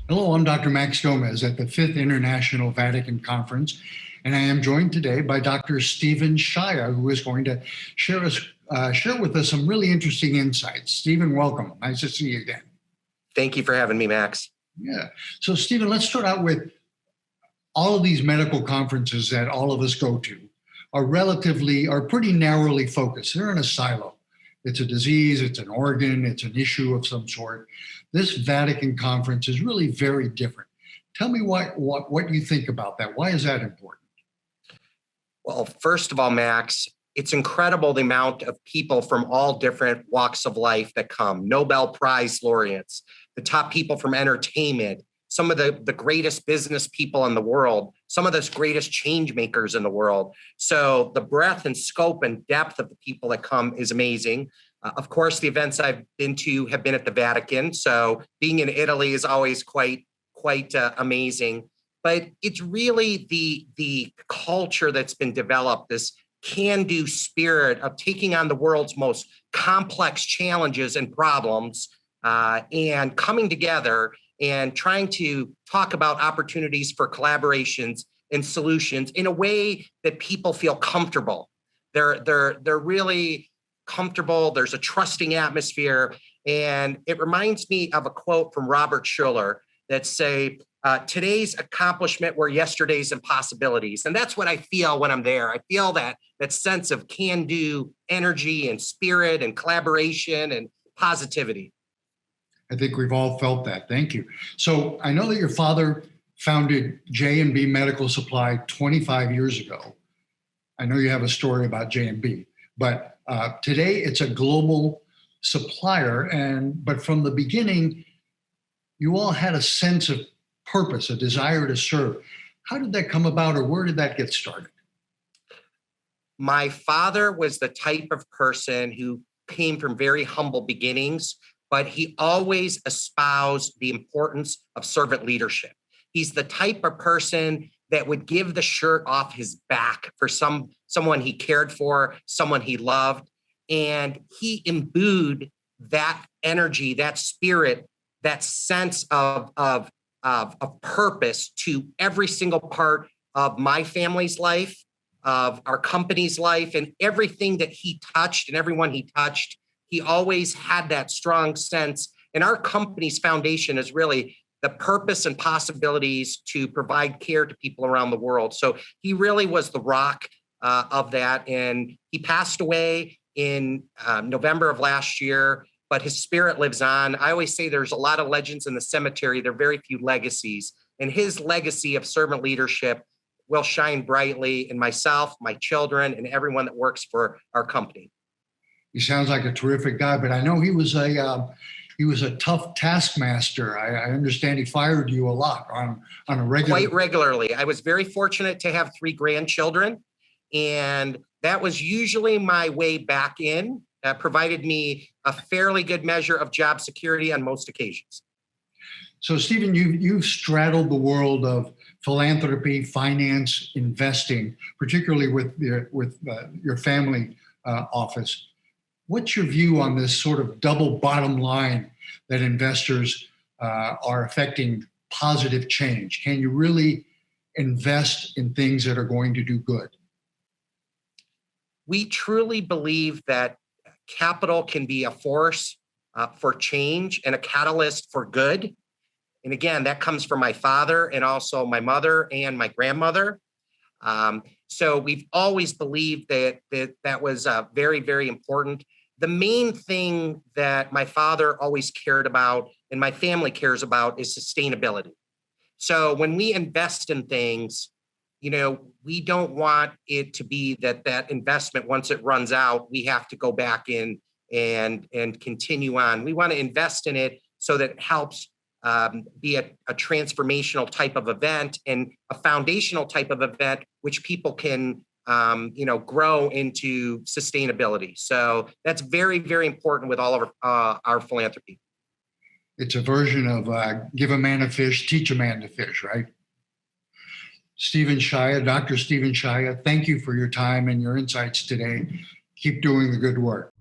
Hello, I'm Dr. Max Gomez at the Fifth International Vatican Conference, and I am joined today by Dr. Stephen Shaya, who is going to share with us some really interesting insights. Stephen, welcome. Nice to see you again. Thank you for having me, Max. Yeah. So, Stephen, let's start out with all of these medical conferences that all of us go to are pretty narrowly focused. They're in a silo. It's a disease, it's an organ, it's an issue of some sort. This Vatican Conference is really very different. Tell me what you think about that. Why is that important? Well, first of all, Max, it's incredible the amount of people from all different walks of life that come. Nobel Prize laureates, the top people from entertainment, some of the greatest business people in the world, some of the greatest change makers in the world. So the breadth and scope and depth of the people that come is amazing. Of course, the events I've been to have been at the Vatican. So being in Italy is always quite amazing. But it's really the culture that's been developed, this can-do spirit of taking on the world's most complex challenges and problems and coming together and trying to talk about opportunities for collaborations and solutions in a way that people feel comfortable. They're really comfortable. There's a trusting atmosphere. And it reminds me of a quote from Robert Schuller that say, today's accomplishment were yesterday's impossibilities. And that's what I feel when I'm there. I feel that sense of can-do energy and spirit and collaboration and positivity. I think we've all felt that. Thank you. So I know that your father founded JMB Medical Supply 25 years ago. I know you have a story about JMB, but today it's a global supplier. But from the beginning, you all had a sense of purpose, a desire to serve. How did that come about, or where did that get started? My father was the type of person who came from very humble beginnings, but he always espoused the importance of servant leadership. He's the type of person that would give the shirt off his back for someone he cared for, someone he loved. And he imbued that energy, that spirit, that sense of purpose to every single part of my family's life, of our company's life, and everything that he touched and everyone he touched. He always had that strong sense. And our company's foundation is really the purpose and possibilities to provide care to people around the world. So he really was the rock of that. And he passed away in November of last year, but his spirit lives on. I always say there's a lot of legends in the cemetery. There are very few legacies. And his legacy of servant leadership will shine brightly in myself, my children, and everyone that works for our company. He sounds like a terrific guy, but I know he was a tough taskmaster. I understand he fired you a lot on a regular. Quite regularly. I was very fortunate to have 3 grandchildren, and that was usually my way back in. That provided me a fairly good measure of job security on most occasions. So, Stephen, you've straddled the world of philanthropy, finance, investing, particularly with your family office. What's your view on this sort of double bottom line that investors are affecting positive change? Can you really invest in things that are going to do good? We truly believe that capital can be a force for change and a catalyst for good. And again, that comes from my father and also my mother and my grandmother. So we've always believed that was very, very important. The main thing that my father always cared about and my family cares about is sustainability. So when we invest in things, we don't want it to be that investment, once it runs out, we have to go back in and continue on. We want to invest in it so that it helps be a transformational type of event and a foundational type of event, which people can grow into sustainability. So that's very, very important with all of our philanthropy. It's a version of give a man a fish, teach a man to fish, right? Stephen Shaya, Dr. Stephen Shaya, thank you for your time and your insights today. Keep doing the good work.